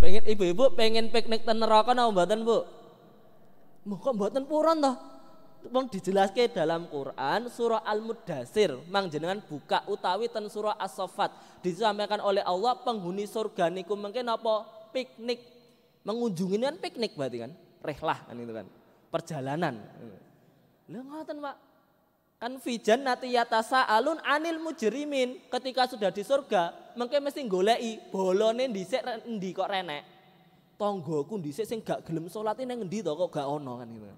Pengen ibu-ibu pengen piknik ten neraka napa mboten, Bu? Kok mboten purun toh? Wong dijelaske dalam Quran surah Al-Muddatsir, mang jenengan buka utawi ten surah As-Saffat disampaikan oleh Allah penghuni surga niku mungkin apa piknik, mengunjungi kan piknik berarti kan, rehlah kan itu kan, perjalanan. Lha ngoten Pak. Kan fijan nati yatasa alun anil mujrimin, ketika sudah di surga mengke mesti goleki bolone dhisik endi kok renek. Tanggoku dhisik sing gak gelem salat ning endi to kok gak ono kan gitu.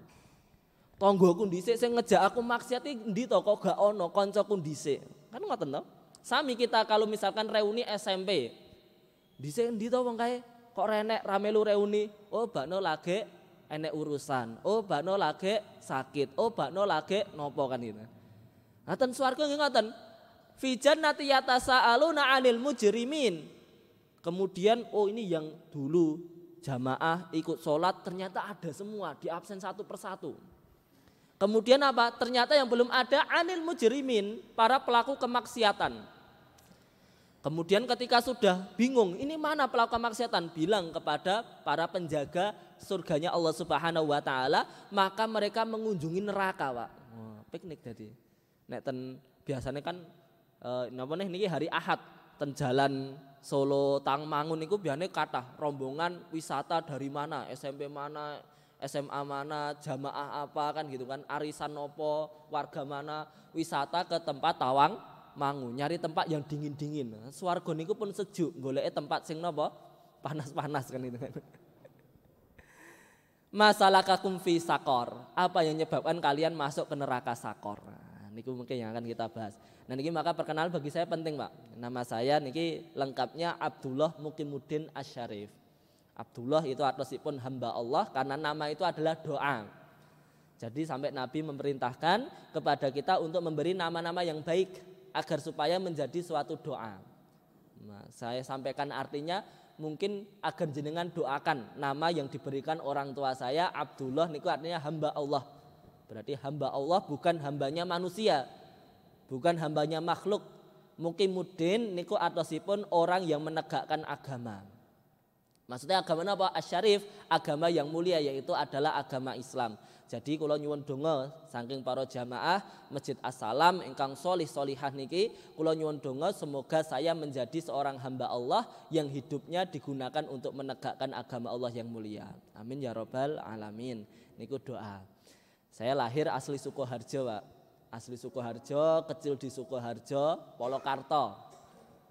Tanggoku dhisik sing ngejak aku maksiat endi to kok gak ono, kancaku dhisik. Kan ngoten to. Sami kita kalau misalkan reuni SMP. Dhisik endi to wong kae kok renek ramelu reuni. Oh bakno lagi enek urusan. Oh bakno lagi sakit. Oh bakno lagi nopo kan itu. Ngaten swarga nggih ngoten. Fi jannati yatasaaluna 'anil mujrimin. Kemudian oh ini yang dulu jamaah ikut sholat ternyata ada semua di absen satu persatu. Kemudian apa? Ternyata yang belum ada 'anil mujrimin, para pelaku kemaksiatan. Kemudian ketika sudah bingung, ini mana pelaku kemaksiatan? Bilang kepada para penjaga surganya Allah Subhanahu wa taala, maka mereka mengunjungi neraka, Pak. Oh, piknik tadi. Nek ten biasanya kan napa niki hari Ahad ten jalan Solo Tangmangun niku biasanya kathah rombongan wisata dari mana, SMP mana, SMA mana, jamaah apa kan gitu kan, arisan nopo, warga mana, wisata ke tempat Tawang Mangu, nyari tempat yang dingin-dingin. Swarga niku pun sejuk, goleke tempat sing napa? Panas-panas kan itu kan. Masalakakum fi sakor. Apa yang menyebabkan kalian masuk ke neraka sakor? Nah, niku mungkin yang akan kita bahas. Nah niki maka perkenalan bagi saya penting, Pak. Nama saya niki lengkapnya Abdullah Muqimuddin Asyarif. Abdullah itu artosipun hamba Allah karena nama itu adalah doa. Jadi sampai Nabi memerintahkan kepada kita untuk memberi nama-nama yang baik agar supaya menjadi suatu doa. Nah, saya sampaikan artinya mungkin agar jenengan doakan nama yang diberikan orang tua saya Abdullah niku artinya hamba Allah. Berarti hamba Allah bukan hambanya manusia, bukan hambanya makhluk. Muqimuddin niku artosipun orang yang menegakkan agama. Maksudnya agama apa? Asyarif, agama yang mulia yaitu adalah agama Islam. Jadi kula nyuwun donga saking para jamaah Masjid As-Salam ingkang solih solihah niki, kula nyuwun donga semoga saya menjadi seorang hamba Allah yang hidupnya digunakan untuk menegakkan agama Allah yang mulia. Amin ya rabbal alamin. Niku doa. Saya lahir asli Sukoharjo, Pak. Asli Sukoharjo, kecil di Sukoharjo, Polokarto.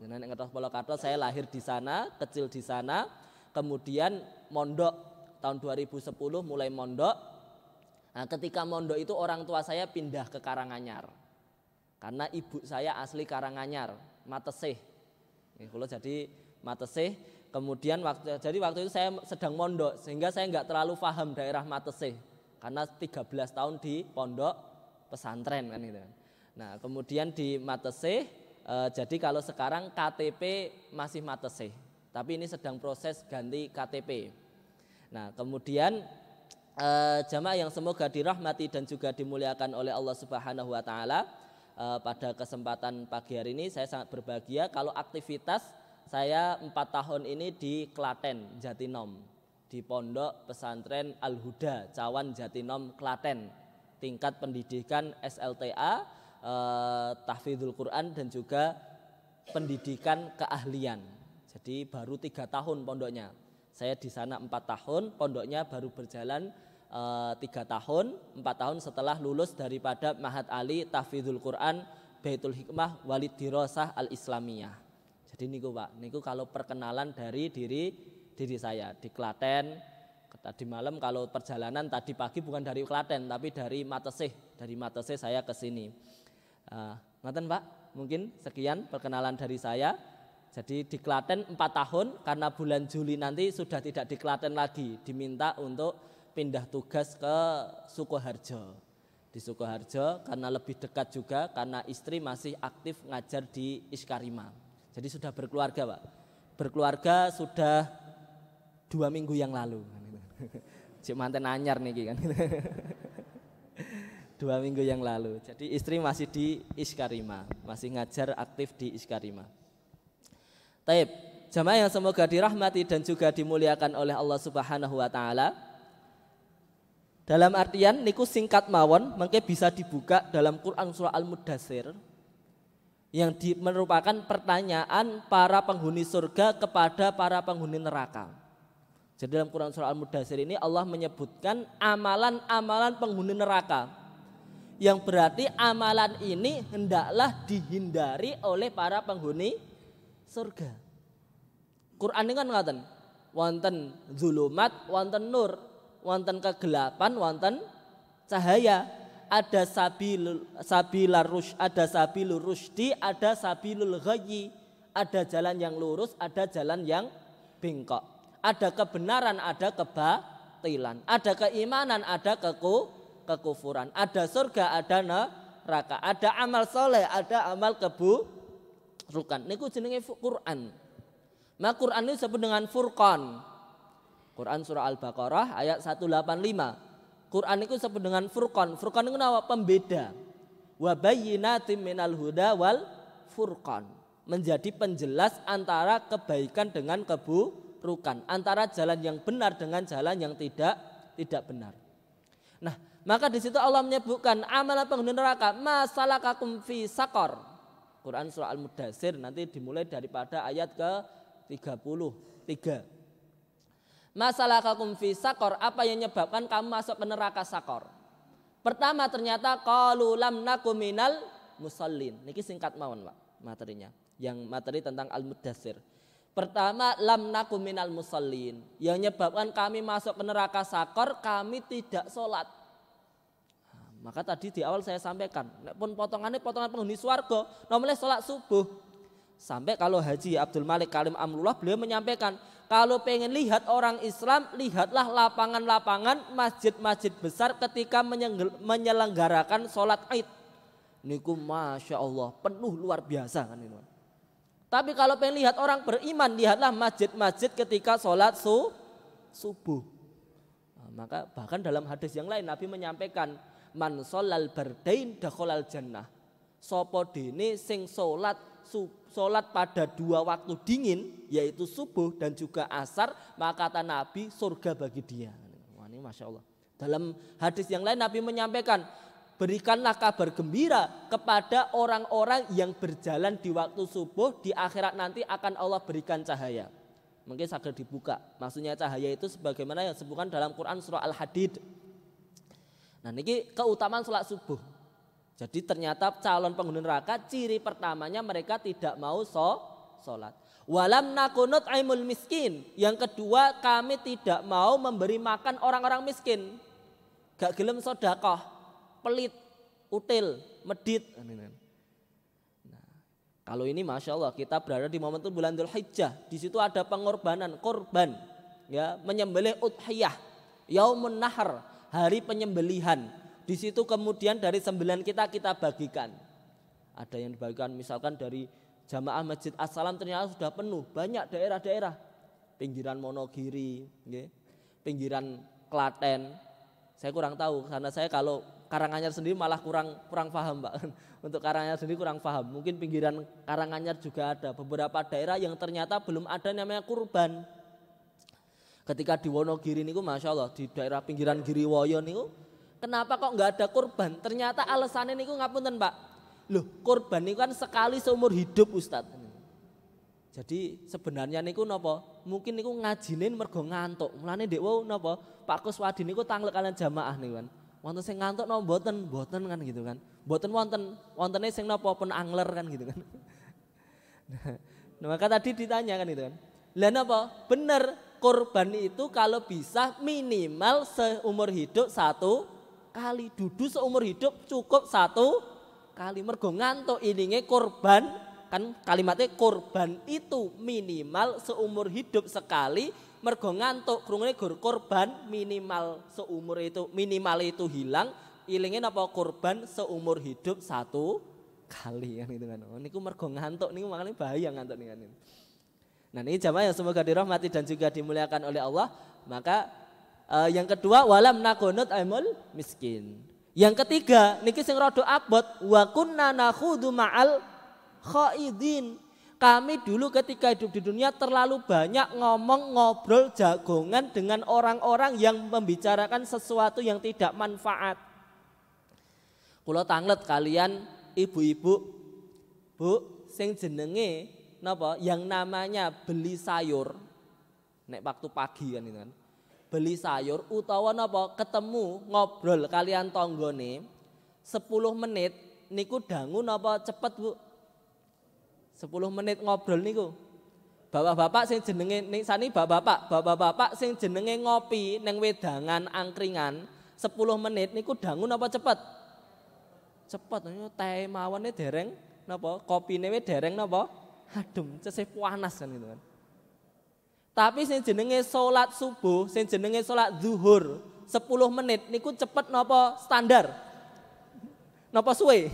Jenengan ngertos Polokarto, saya lahir di sana, kecil di sana. Kemudian mondok tahun 2010 mulai mondok. Nah, ketika mondok itu orang tua saya pindah ke Karanganyar. Karena ibu saya asli Karanganyar, Matesih. Kalau jadi Matesih, kemudian waktu itu saya sedang mondok sehingga saya nggak terlalu paham daerah Matesih. Karena 13 tahun di pondok pesantren kan gitu. Nah, kemudian di Matesih, jadi kalau sekarang KTP masih Matesih. Tapi ini sedang proses ganti KTP. Nah, kemudian jamaah yang semoga dirahmati dan juga dimuliakan oleh Allah Subhanahu wa taala, pada kesempatan pagi hari ini saya sangat berbahagia kalau aktivitas saya 4 tahun ini di Klaten, Jatinom, di Pondok Pesantren Al-Huda, Cawan Jatinom, Klaten. Tingkat pendidikan SLTA, tahfidzul Quran dan juga pendidikan keahlian. Jadi baru 3 tahun pondoknya. Saya di sana 4 tahun, pondoknya baru berjalan 3 tahun, 4 tahun setelah lulus daripada Mahat Ali Tahfidzul Quran Baitul Hikmah Walid Dirosah Al-Islamiyah. Jadi niku Pak, niku kalau perkenalan dari diri saya di Klaten. Tadi malam kalau perjalanan tadi pagi bukan dari Klaten tapi dari Matesih. Dari Matesih saya ke sini. Ngoten Pak, mungkin sekian perkenalan dari saya. Jadi di Klaten 4 tahun karena bulan Juli nanti sudah tidak di Klaten lagi, diminta untuk pindah tugas ke Sukoharjo. Di Sukoharjo karena lebih dekat juga karena istri masih aktif ngajar di Iskarima. Jadi sudah berkeluarga Pak. Berkeluarga sudah 2 minggu yang lalu. Cik manten anyar nih kan. 2 minggu yang lalu. Jadi istri masih di Iskarima, masih ngajar aktif di Iskarima. Taib, Jamaah yang semoga dirahmati dan juga dimuliakan oleh Allah Subhanahu wa taala. Dalam artian niku singkat mawon mengke bisa dibuka dalam Quran surah Al-Mudatsir yang merupakan pertanyaan para penghuni surga kepada para penghuni neraka. Jadi dalam Quran surah Al-Mudatsir ini Allah menyebutkan amalan-amalan penghuni neraka. Yang berarti amalan ini hendaklah dihindari oleh para penghuni surga. Quran ini kan ngaten, wonten zulumat, wonten nur, wonten kegelapan, wonten cahaya. Ada ada sabilur rusdi, ada sabilul ghayyi, ada jalan yang lurus, ada jalan yang bengkok. Ada kebenaran, ada kebatilan, ada keimanan, ada kekufuran, ada surga, ada neraka, ada amal soleh, ada amal keburukan. Niku jenenge Quran. Maka Quran ini disebut dengan Furqan. Quran surah Al-Baqarah ayat 185. Quran itu disebut dengan Furqan. Furqan itu nama pembeda. Wa bayyinatin minal huda wal furqan. Menjadi penjelas antara kebaikan dengan keburukan, antara jalan yang benar dengan jalan yang tidak benar. Nah, maka di situ Allah menyebutkan amalan penghuni neraka, masalakakum fi saqar. Quran surah Al-Mudatsir nanti dimulai daripada ayat ke-33. Masalakakum fi saqar, apa yang menyebabkan kamu masuk ke neraka saqar? Pertama ternyata qalu lam nakum minal musallin. Niki singkat mawon, Pak, materinya. Yang materi tentang Al-Mudatsir. Pertama, lam nakum minal musallin. Yang menyebabkan kami masuk ke neraka saqar, kami tidak sholat. Maka tadi di awal saya sampaikan, pun potongan penghuni swarga, nomornya sholat subuh. Sampai kalau Haji Abdul Malik Karim Amrullah beliau menyampaikan, kalau pengen lihat orang Islam, lihatlah lapangan-lapangan masjid-masjid besar ketika menyelenggarakan sholat Id. Niku masya Allah penuh luar biasa kan ini. Tapi kalau pengen lihat orang beriman, lihatlah masjid-masjid ketika sholat subuh. Nah, maka bahkan dalam hadis yang lain Nabi menyampaikan, man sholal bardain dakhalal jannah. Sopo dene sing sholat pada dua waktu dingin, yaitu subuh dan juga asar, maka kata Nabi surga bagi dia. Wah, ini masya Allah. Dalam hadis yang lain Nabi menyampaikan, berikanlah kabar gembira kepada orang-orang yang berjalan di waktu subuh, di akhirat nanti akan Allah berikan cahaya. Mungkin saged dibuka. Maksudnya cahaya itu sebagaimana yang disebutkan dalam Quran surah Al-Hadid. Nah, ini keutamaan sholat subuh. Jadi ternyata calon penghuni neraka ciri pertamanya mereka tidak mau sholat. Walam nakunut aimul miskin. Yang kedua, kami tidak mau memberi makan orang-orang miskin. Gak gelem sedekah, pelit, util, medit. Nah, kalau ini masya Allah kita berada di momentum bulan Dzulhijjah. Di situ ada pengorbanan, korban, ya, menyembelih udhiyah, yaumun nahar, hari penyembelihan. Di situ kemudian dari 9 kita bagikan. Ada yang dibagikan misalkan dari jamaah Masjid As-Salam ternyata sudah penuh. Banyak daerah-daerah. Pinggiran Monogiri, pinggiran Klaten. Saya kurang tahu karena saya kalau Karanganyar sendiri malah kurang paham, Pak. Untuk Karanganyar sendiri kurang paham. Mungkin pinggiran Karanganyar juga ada. Beberapa daerah yang ternyata belum ada namanya kurban. Ketika di Wonogiri niku masya Allah, di daerah pinggiran Giriwoyo niku, kenapa kok nggak ada kurban? Ternyata alasannya niku ngapunten, Pak. Loh, kurban niku kan sekali seumur hidup, Ustadz. Jadi sebenarnya niku napa? Mungkin niku ngajinin mergo ngantuk. Mulane ndek wau napa? Pak Kuswadi niku tanglek kalian jamaah niku kan. Wonten sing ngantuk napa mboten kan gitu kan. Mboten wontene sing napa pun angler kan gitu kan. Nah, maka tadi ditanya kan gitu kan. Lah napa? Bener, kurban itu kalau bisa minimal seumur hidup 1 kali, dudu seumur hidup cukup 1 kali. Mergo ngantuk ininge kurban, kan kalimatnya kurban itu minimal seumur hidup sekali. Mergo ngantuk krungune gur kurban minimal seumur itu, minimal itu hilang, ilingnya napa kurban seumur hidup 1 kali kan gitu kan. Oh, niku mergo ngantuk niku makanya bahaya ngantuk nih kan. Nah, ini jamaah yang semoga dirahmati dan juga dimuliakan oleh Allah. Maka yang kedua, walam nakunut aimul miskin. Yang ketiga, niki sing rada abot, wa kunna nakhudu ma'al khaidin. Kami dulu ketika hidup di dunia terlalu banyak ngomong, ngobrol, jagongan dengan orang-orang yang membicarakan sesuatu yang tidak manfaat. Kula tanglet kalian ibu-ibu, Bu, sing jenenge napa? Yang namanya beli sayur. Nek waktu pagi kan itu kan. Beli sayur utawa napa? Ketemu ngobrol kalian tanggane 10 menit niku dangu napa cepet, Bu? 10 menit ngobrol niku. Bapak-bapak sing jenenge sani bapak-bapak sing jenenge ngopi ning wedangan angkringan 10 menit niku dangu napa cepet? Cepet, teh mawone dereng napa kopine we dereng napa? Adem, cesih panas kan gitu kan. Tapi sing jenenge salat subuh, sing jenenge salat zuhur 10 menit niku cepet napa standar? Napa suwe?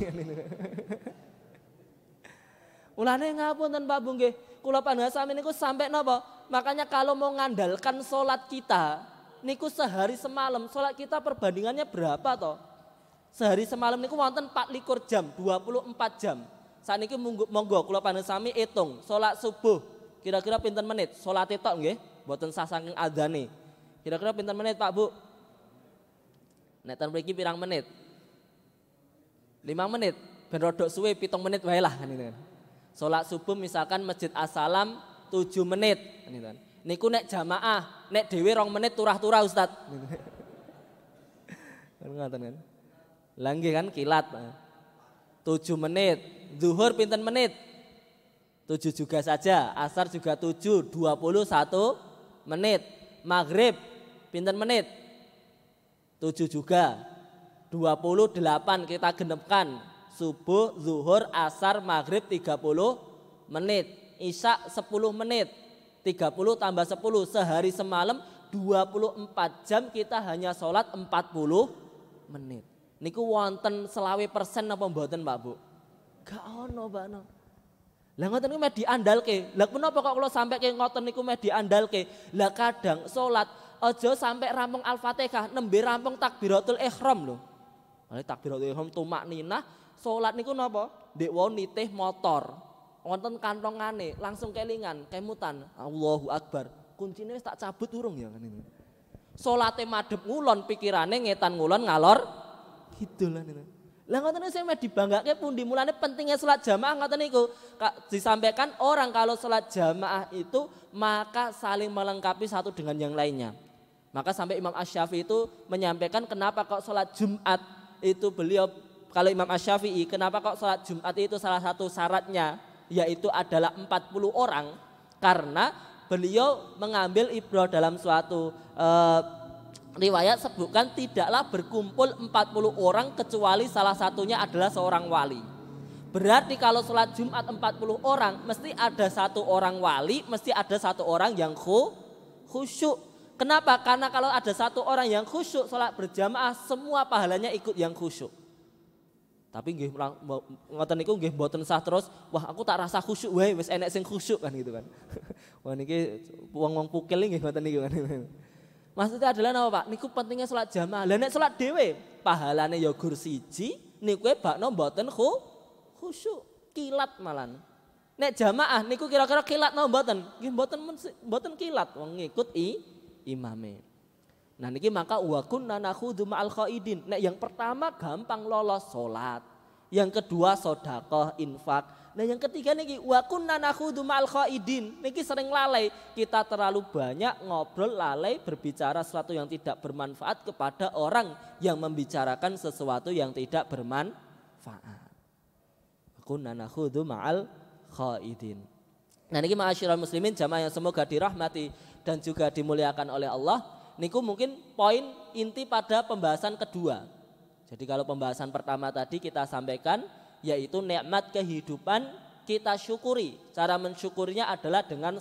Mulane ngapunten Pak Bu nggih, kula panjenengan sami niku sampai napa? Makanya kalau mau ngandalkan salat kita niku sehari semalam, salat kita perbandingannya berapa toh? Sehari semalam niku wonten 24 jam, 24 jam. Saniki monggo kula panjenengan sami hitung salat subuh kira-kira pinten menit? Salate tok nggih, mboten sah saking adzane. Kira-kira pinten menit Pak Bu? Nek ten mriki pirang menit? 5 menit, ben rodok suwe 7 menit wae lah kan. Salat subuh misalkan Masjid As-Salam 7 menit kan. Niku nek jamaah, nek dhewe 2 menit turah-turah Ustaz. Kan ngoten kan. Lah nggih kan kilat. 7 menit, zuhur pinten menit? 7 juga saja, asar juga 7, 21 menit. Maghrib pinten menit? 7 juga. 28 kita genepkan. Subuh, zuhur, asar, maghrib 30 menit. Isya 10 menit. 30 tambah 10 sehari semalam 24 jam kita hanya sholat 40 menit. Niku wonten 20% apa mboten Pak Bu? Gak ono Pak no. Lah ngoten niku meh diandalke. Lah menapa kok kula sampe ke ngoten niku meh diandalke? Lah kadang salat aja sampai rampung Al-Fatihah, nembe rampung takbiratul ihram lho. Lah takbiratul ihram tumakninah, salat niku napa? Ndek wau nitih motor. Wonten kantongane, langsung kelingan, kemutan. Allahu Akbar. Kuncine wis tak cabut urung ya kan ini. Salate madhep ngulon, pikirane ngetan ngulon ngalor kidulan itu. Lah ngoten niku sing meh dibanggake pundi? Mulane pentingnya salat jamaah ngoten niku. Disampaikan orang kalau salat jamaah itu maka saling melengkapi satu dengan yang lainnya. Maka sampai Imam Asy-Syafi'i itu menyampaikan kenapa kok salat Jumat itu beliau kalau Imam Asy-Syafi'i kenapa kok salat Jumat itu salah satu syaratnya yaitu adalah 40 orang karena beliau mengambil ibrah dalam suatu riwayat sebutkan tidaklah berkumpul 40 orang kecuali salah satunya adalah seorang wali. Berarti kalau sholat Jumat 40 orang mesti ada satu orang wali, mesti ada satu orang yang khusyuk. Kenapa? Karena kalau ada satu orang yang khusyuk sholat berjamaah semua pahalanya ikut yang khusyuk. Tapi nggih ngoten niku nggih mboten sah terus, wah aku tak rasa khusyuk wae wis enek sing khusyuk kan gitu kan. Wah niki wong-wong pukil nggih ngoten niku kan. Maksudnya adalah napa Pak? Niku pentingnya salat jamaah. Lah nek salat dhewe pahalane ya gur siji, niku bakno mboten khusyuk, kilat malan. Nek jamaah niku kira-kira kilat napa mboten? Nggih mboten kilat wong ngikut imame. Nah niki maka wa kunna nakhudhu ma'al qaidin. Nek yang pertama gampang lolos salat. Yang kedua sedekah, infak. Nah yang ketiga niki wa kunna nakhudhu ma'al qaidin. Niki sering lalai. Kita terlalu banyak ngobrol lalai berbicara sesuatu yang tidak bermanfaat kepada orang yang membicarakan sesuatu yang tidak bermanfaat. Wa kunna nakhudhu ma'al qaidin. Nah niki ma'asyiral muslimin jamaah yang semoga dirahmati dan juga dimuliakan oleh Allah. Niku mungkin poin inti pada pembahasan kedua. Jadi kalau pembahasan pertama tadi kita sampaikan yaitu nikmat kehidupan kita syukuri. Cara mensyukurinya adalah dengan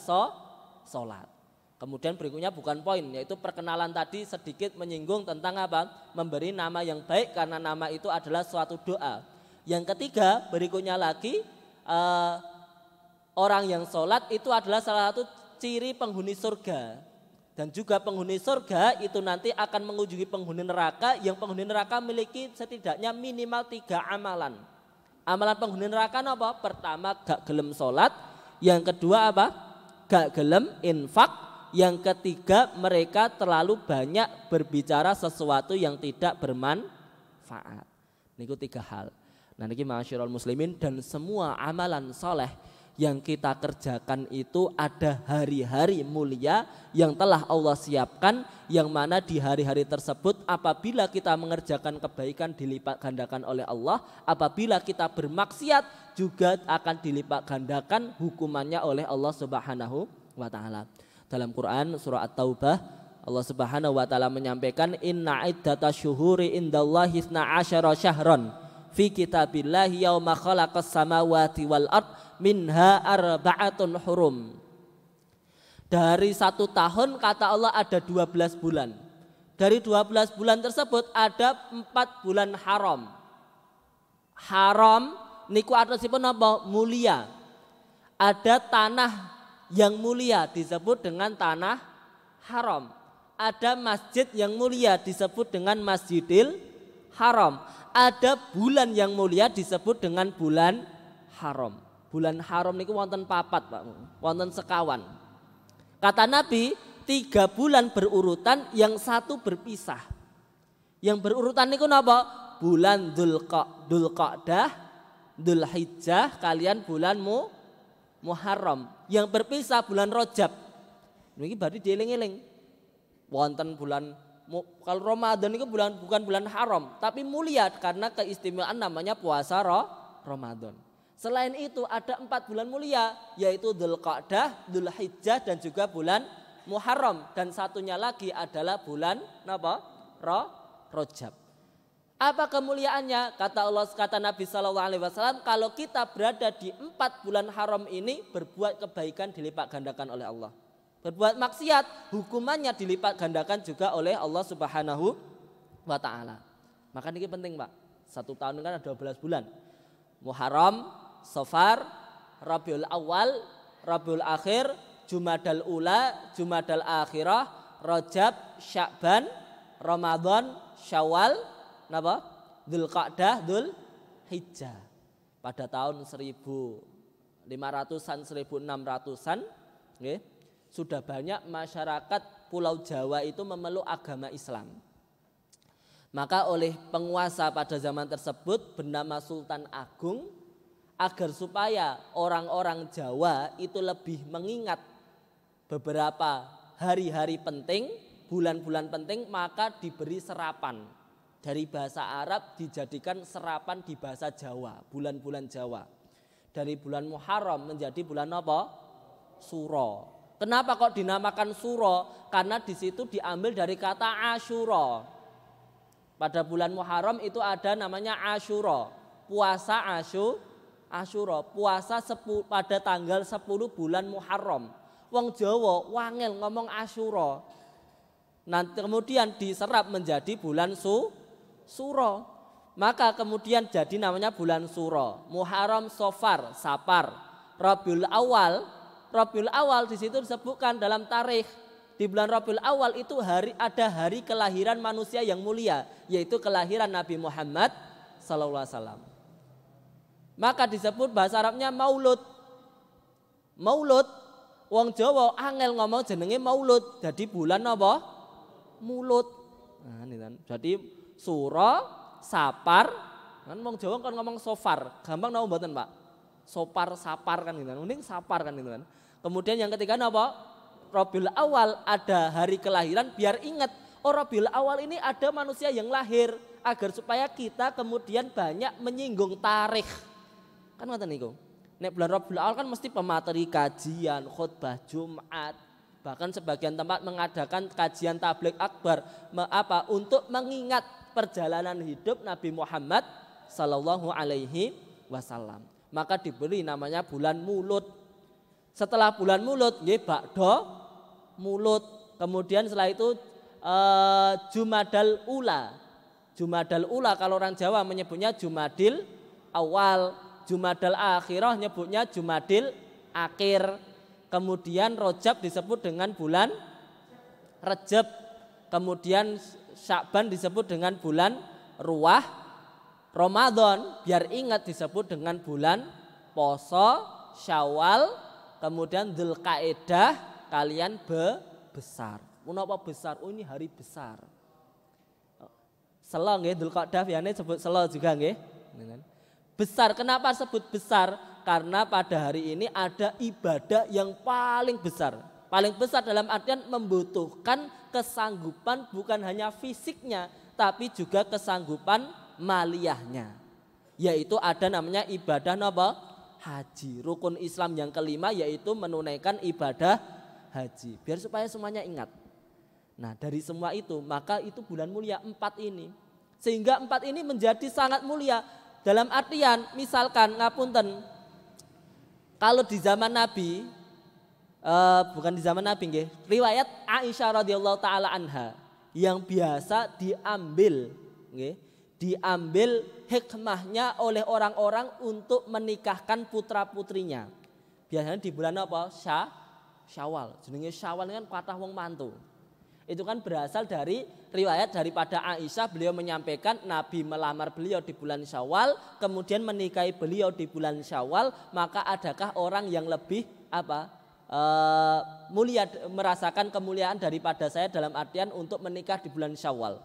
sholat. Kemudian berikutnya bukan poin yaitu perkenalan tadi sedikit menyinggung tentang apa? Memberi nama yang baik karena nama itu adalah suatu doa. Yang ketiga berikutnya lagi orang yang sholat itu adalah salah satu ciri penghuni surga. Dan juga penghuni surga itu nanti akan mengunjungi penghuni neraka yang penghuni neraka memiliki setidaknya minimal 3 amalan. Amalan penghuni neraka apa? Pertama gak gelem sholat, Yang kedua apa? Gak gelem infak. Yang ketiga mereka terlalu banyak berbicara sesuatu yang tidak bermanfaat. Niku 3 hal. Nah niki ma'asyiral muslimin, dan semua amalan soleh yang kita kerjakan itu ada hari-hari mulia yang telah Allah siapkan, yang mana di hari-hari tersebut apabila kita mengerjakan kebaikan dilipat gandakan oleh Allah, apabila kita bermaksiat juga akan dilipat gandakan hukumannya oleh Allah Subhanahu wa taala. Dalam Quran surah At-Taubah Allah Subhanahu wa taala menyampaikan inna iddatash syuhuri indallahi 12 syahran fi kitabillahi yauma khalaqas samawati wal ard minha arba'atun hurum. Dari 1 tahun kata Allah ada 12 bulan. Dari 12 bulan tersebut ada 4 bulan haram. Haram niku artosipun apa? Mulia. Ada tanah yang mulia disebut dengan tanah haram. Ada masjid yang mulia disebut dengan Masjidil Haram. Ada bulan yang mulia disebut dengan bulan haram. Bulan haram niku wonten 4 Pak, wonten sekawan. Kata Nabi 3 bulan berurutan, yang 1 berpisah. Yang berurutan niku napa? Bulan Dzulqa'dah, Dzulhijjah kalian bulan Muharram. Yang berpisah bulan Rajab. Niki berarti dieling-eling. Wonten bulan, kalau Ramadan itu bukan bulan haram, tapi mulia karena keistimewaan namanya puasa Ramadan. Selain itu ada 4 bulan mulia, yaitu Dzulqa'dah, Dzulhijjah dan juga bulan Muharram, dan satunya lagi adalah bulan apa? Rajab. Apa kemuliaannya? Kata Nabi SAW, kalau kita berada di 4 bulan haram ini, berbuat kebaikan dilipat gandakan oleh Allah. Berbuat maksiat hukumannya dilipat gandakan juga oleh Allah Subhanahu wa taala. Maka ini penting Pak. 1 tahun kan ada 12 bulan. Muharram, Safar, Rabiul Awal, Rabiul Akhir, Jumadal Ula, Jumadal Akhirah, Rajab, Sya'ban, Ramadan, Syawal, napa? Dzulqa'dah, Dzulhijjah. Pada tahun 1500-an, 1600-an, nggih, sudah banyak masyarakat Pulau Jawa itu memeluk agama Islam. Maka oleh penguasa pada zaman tersebut bernama Sultan Agung, agar supaya orang-orang Jawa itu lebih mengingat beberapa hari-hari penting, bulan-bulan penting, maka diberi serapan. Dari bahasa Arab dijadikan serapan di bahasa Jawa, bulan-bulan Jawa. Dari bulan Muharram menjadi bulan apa? Suro. Kenapa kok dinamakan Suro? Karena di situ diambil dari kata Asyura. Pada bulan Muharram itu ada namanya Asyura, puasa Asyura, puasa pada tanggal 10 bulan Muharram. Wong Jawa wangel ngomong Asyura. Nanti kemudian diserap menjadi bulan Suro. Maka kemudian jadi namanya bulan Suro. Muharram, Safar, Sapar, Rabiul Awal di situ disebutkan dalam tarikh. Di bulan Rabiul Awal itu ada hari kelahiran manusia yang mulia, yaitu kelahiran Nabi Muhammad SAW. Maka disebut bahasa Arabnya Maulud. Maulud, wong Jawa angel ngomong jenenge Maulud. Jadi bulan apa? Mulut. Nah, ini kan. Jadi Suro, Sapar, kan wong Jawa kan ngomong Sofar. Gampang napa mboten, Pak? Sopar, Sapar kan gitu. Mending Sapar kan gitu kan. Kemudian yang ketiga apa? Rabiul Awal, ada hari kelahiran biar ingat. Oh, Rabiul Awal ini ada manusia yang lahir, agar supaya kita kemudian banyak menyinggung tarikh. Kan ngoten niku. Nek bulan Rabiul Awal kan mesti pemateri kajian, khutbah Jumat, bahkan sebagian tempat mengadakan kajian tabligh akbar untuk mengingat perjalanan hidup Nabi Muhammad sallallahu alaihi wasallam. Maka diberi namanya bulan Mulud. Setelah bulan Mulud nggih bakdo Mulud. Kemudian setelah itu Jumadal Ula. Jumadal Ula kalau orang Jawa menyebutnya Jumadil Awal. Jumadal Akhirah nyebutnya Jumadil Akhir. Kemudian Rajab disebut dengan bulan Rajab. Kemudian Sya'ban disebut dengan bulan Ruwah. Ramadan biar ingat disebut dengan bulan Poso, Syawal, Kemudian Dzulqa'dah kalian besar. Menapa besar? Oh ini hari besar. Selo nggih Dzulqa'dah biasanya sebut selo juga nggih. Besar, kenapa sebut besar? Karena pada hari ini ada ibadah yang paling besar. Paling besar dalam artian membutuhkan kesanggupan bukan hanya fisiknya, tapi juga kesanggupan maliyahnya. Yaitu ada namanya ibadah apa? Haji. Rukun Islam yang kelima yaitu menunaikan ibadah haji. Biar supaya semuanya ingat. Nah dari semua itu maka itu bulan mulia 4 ini. Sehingga 4 ini menjadi sangat mulia. Dalam artian misalkan ngapunten, kalau di zaman Nabi, bukan di zaman Nabi nggih, riwayat Aisyah radhiyallahu taala anha yang biasa diambil nggih, diambil hikmahnya oleh orang-orang untuk menikahkan putra-putrinya. Biasanya di bulan apa? Syawal. Jenenge Syawal kan kathah wong mantu. Itu kan berasal dari riwayat daripada Aisyah, beliau menyampaikan Nabi melamar beliau di bulan Syawal, kemudian menikahi beliau di bulan Syawal, maka adakah orang yang lebih mulia, merasakan kemuliaan daripada saya dalam artian untuk menikah di bulan Syawal.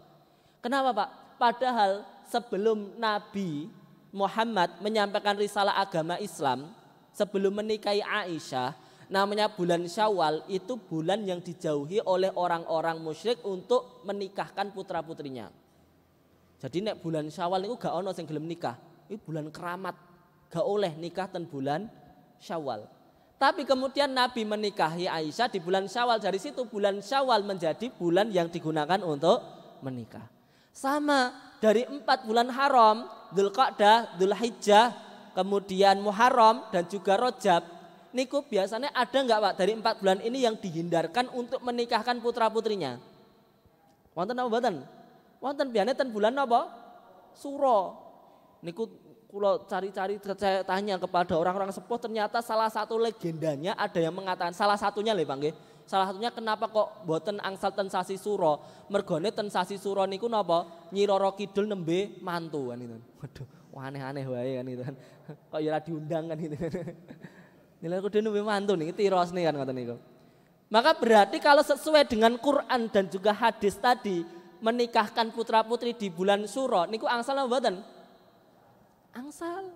Kenapa Pak? Padahal sebelum Nabi Muhammad menyampaikan risalah agama Islam, sebelum menikahi Aisyah, namanya bulan Syawal itu bulan yang dijauhi oleh orang-orang musyrik untuk menikahkan putra-putrinya. Jadi nek bulan Syawal itu gak ono sing gelem nikah. Ini bulan keramat, gak oleh nikah ten bulan Syawal. Tapi kemudian Nabi menikahi Aisyah di bulan Syawal. Dari situ bulan Syawal menjadi bulan yang digunakan untuk menikah. Sama dari 4 bulan haram, Dzulqa'dah, Dzulhijjah, kemudian Muharram dan juga Rajab. Niku biasanya ada enggak Pak dari 4 bulan ini yang dihindarkan untuk menikahkan putra-putrinya? Wonten apa mboten? Wonten biasanya ten bulan apa? Suro. Niku kula cari-cari, saya tanya kepada orang-orang sepuh, ternyata salah satu legendanya ada yang mengatakan, salah satunya lho Pak nggih. Salah satunya kenapa kok mboten angsal ten sasi suro? Mergone ten sasi suro niku napa? Nyi Roro Kidul nembe mantu kan itu. Waduh, aneh-aneh wae kan itu kan. Kok ya ora diundang kan itu. Nilai kudu nembe mantu nih, tiros nih kan ngoten niku. Maka berarti kalau sesuai dengan Quran dan juga hadis tadi, menikahkan putra-putri di bulan Suro niku angsal apa mboten? Angsal.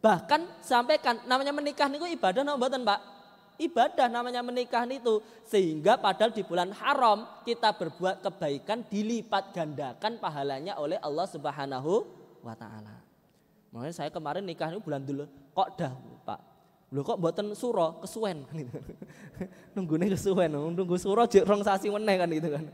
Bahkan sampaikan namanya menikah niku ibadah napa mboten, Pak? Ibadah namanya menikah itu, sehingga padahal di bulan haram kita berbuat kebaikan dilipat gandakan pahalanya oleh Allah Subhanahu wa taala. Makanya saya kemarin nikah ini bulan dulu kok dah Pak. Lho kok mboten suro kesuwen kan itu. Nunggune kesuwen, nunggu suro jek rong sasi meneh kan itu kan.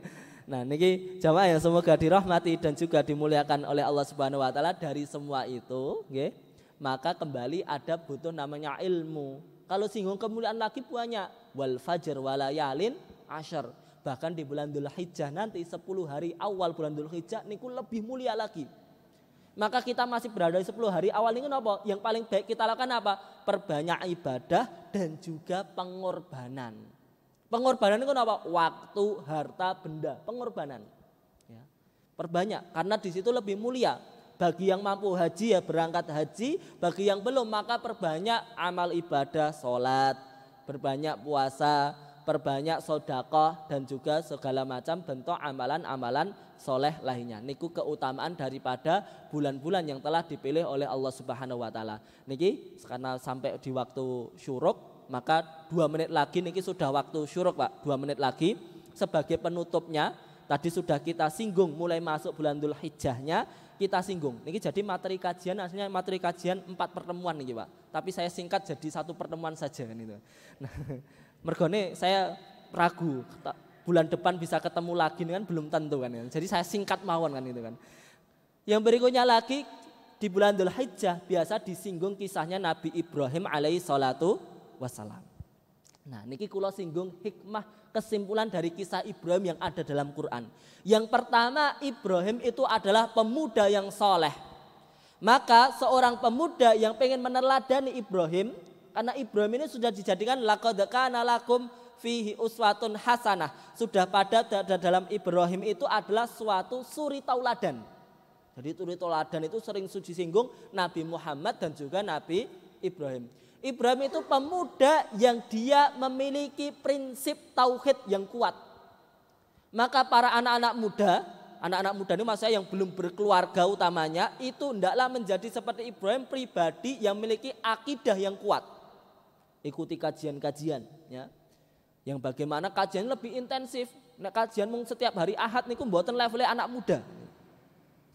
Nah niki jamaah yang semoga dirahmati dan juga dimuliakan oleh Allah Subhanahu wa taala. Dari semua itu nggih, maka kembali ada butuh namanya ilmu. Kalau singgung kemuliaan lagi banyak. Wal fajr walayalin asyar. Bahkan di bulan Dzulhijjah nanti 10 hari awal bulan Dzulhijjah niku lebih mulia lagi. Maka kita masih berada di 10 hari awal ini apa? Yang paling baik kita lakukan apa? Perbanyak ibadah dan juga pengorbanan. Pengorbanan itu apa? Waktu, harta, benda, pengorbanan. Ya. Perbanyak karena di situ lebih mulia. Bagi yang mampu haji ya berangkat haji, bagi yang belum maka perbanyak amal ibadah, sholat, perbanyak puasa, perbanyak sedekah dan juga segala macam bentuk amalan-amalan soleh lainnya. Niku keutamaan daripada bulan-bulan yang telah dipilih oleh Allah Subhanahu wa taala. Niki karena sampai di waktu syuruk, maka 2 menit lagi niki sudah waktu syuruk, Pak. 2 menit lagi sebagai penutupnya. Tadi sudah kita singgung mulai masuk bulan Dzulhijjahnya, kita singgung. Niki jadi materi kajian aslinya materi kajian 4 pertemuan niki, Pak. Tapi saya singkat jadi 1 pertemuan saja kan itu. Nah, mergone saya ragu bulan depan bisa ketemu lagi kan belum tentu kan. Jadi saya singkat mawon kan itu kan. Yang berikutnya lagi di bulan Dzulhijjah biasa disinggung kisahnya Nabi Ibrahim alaihi salatu wassalam. Nah, niki kula singgung hikmah kesimpulan dari kisah Ibrahim yang ada dalam Quran. Yang pertama, Ibrahim itu adalah pemuda yang soleh. Maka seorang pemuda yang pengen meneladani Ibrahim, karena Ibrahim ini sudah dijadikan laqad kana lakum fihi uswatun hasanah. Sudah pada dalam Ibrahim itu adalah suatu suri tauladan. Jadi suri tauladan itu sering disinggung Nabi Muhammad dan juga Nabi Ibrahim. Ibrahim itu pemuda yang dia memiliki prinsip tauhid yang kuat. Maka para anak-anak muda ini maksudnya yang belum berkeluarga utamanya, itu hendaklah menjadi seperti Ibrahim, pribadi yang memiliki akidah yang kuat. Ikuti kajian-kajian ya. Yang bagaimana kajian lebih intensif. Nek kajian setiap hari Ahad niku mboten levelnya anak muda.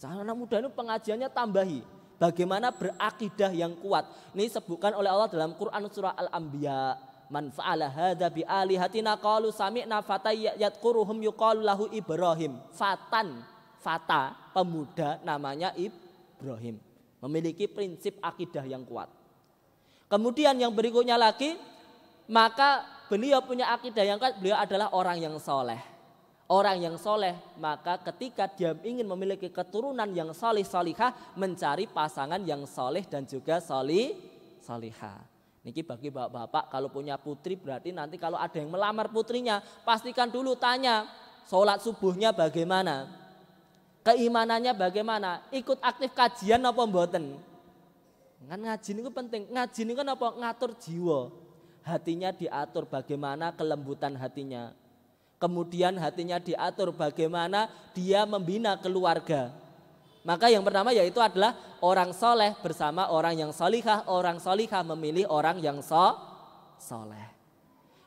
Anak muda itu pengajiannya tambahi. Bagaimana berakidah yang kuat. Ini disebutkan oleh Allah dalam Quran surah Al-Anbiya. Man fa'ala hadza bi alihatina qalu sami'na fatay yadhkuruhum yuqalu lahu Ibrahim. Fata, pemuda namanya Ibrahim. Memiliki prinsip akidah yang kuat. Kemudian yang berikutnya lagi, maka beliau punya akidah yang kuat, beliau adalah orang yang soleh. Orang yang soleh, maka ketika dia ingin memiliki keturunan yang solih solihah, mencari pasangan yang soleh dan juga solihah. Niki bagi bapak-bapak kalau punya putri, berarti nanti kalau ada yang melamar putrinya, pastikan dulu tanya sholat subuhnya bagaimana, keimanannya bagaimana, ikut aktif kajian apa mboten. Kan ngaji ini penting, ngaji ini kan apa? Ngatur jiwa, hatinya diatur bagaimana kelembutan hatinya. Kemudian hatinya diatur bagaimana dia membina keluarga. Maka yang pertama yaitu adalah orang soleh bersama orang yang solihah. Orang solihah memilih orang yang soleh.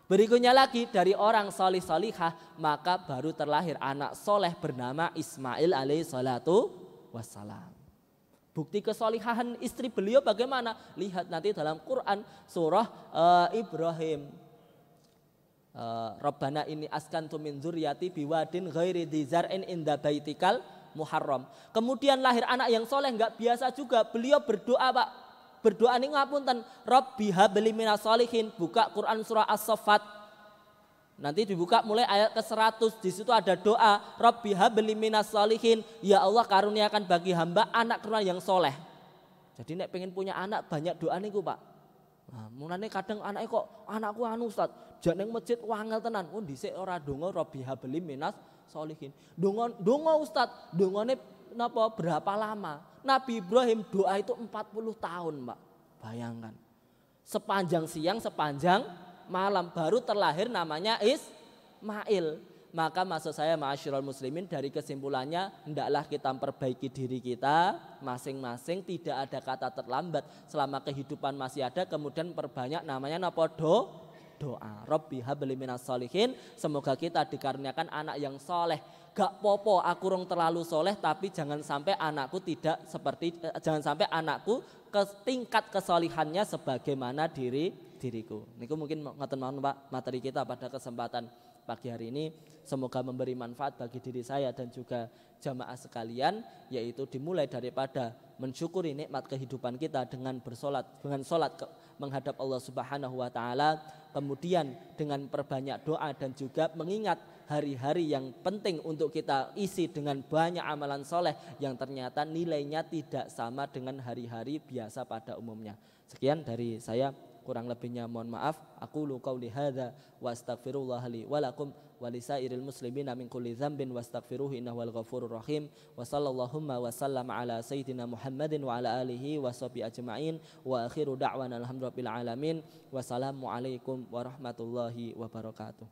Berikutnya lagi dari orang solih solihah, maka baru terlahir anak soleh bernama Ismail alaihi salatu wassalam. Bukti kesolihahan istri beliau bagaimana? Lihat nanti dalam Quran surah Ibrahim. Rabbana ini askantu min dzurriyyati biwadin ghairi dzar'in inda baitikal muharram. Kemudian lahir anak yang soleh, enggak biasa juga. Beliau berdoa, Pak. Berdoa ini ngapunten, Rabbi habli minas solihin. Buka Quran surah As-Saffat. Nanti dibuka mulai ayat ke-100. Di situ ada doa, Rabbi habli minas solihin. Ya Allah karuniakan bagi hamba anak keturunan yang soleh. Jadi nek pengen punya anak banyak doa niku, Pak. Nah, mulane kadang anaknya kok anakku anu Ustaz, jan ning masjid wangel tenan. Oh dhisik ora donga Rabbi habli minas solihin. Donga Ustaz, dongane napa berapa lama? Nabi Ibrahim doa itu 40 tahun, Mbak. Bayangkan. Sepanjang siang, sepanjang malam baru terlahir namanya Ismail. Maka maksud saya ma'asyiral muslimin, dari kesimpulannya hendaklah kita memperbaiki diri kita masing-masing, tidak ada kata terlambat selama kehidupan masih ada. Kemudian perbanyak namanya napa doa. Rabbi habli minas solihin. Semoga kita dikaruniakan anak yang soleh. Gak popo aku rong terlalu soleh, tapi jangan sampai anakku tidak seperti jangan sampai anakku ke tingkat kesolihannya sebagaimana diriku. Niku mungkin ngoten mawon Pak materi kita pada kesempatan pagi hari ini. Semoga memberi manfaat bagi diri saya dan juga jamaah sekalian, yaitu dimulai daripada mensyukuri nikmat kehidupan kita dengan bersolat, dengan solat menghadap Allah Subhanahu wa taala, kemudian dengan perbanyak doa dan juga mengingat hari-hari yang penting untuk kita isi dengan banyak amalan soleh yang ternyata nilainya tidak sama dengan hari-hari biasa pada umumnya. Sekian dari saya, kurang lebihnya mohon maaf. Aku qauli hadza wa astaghfirullah li wa lakum wa lisairil muslimina min kulli dzambin wastaghfiruhu innahu wal ghafurur rahim. Wa sallallahu wa sallam ala sayyidina Muhammadin wa ala alihi wa sahbihi ajmain wa akhiru da'wana alhamdulillahi alamin. Wassalamu alaikum warahmatullahi wabarakatuh.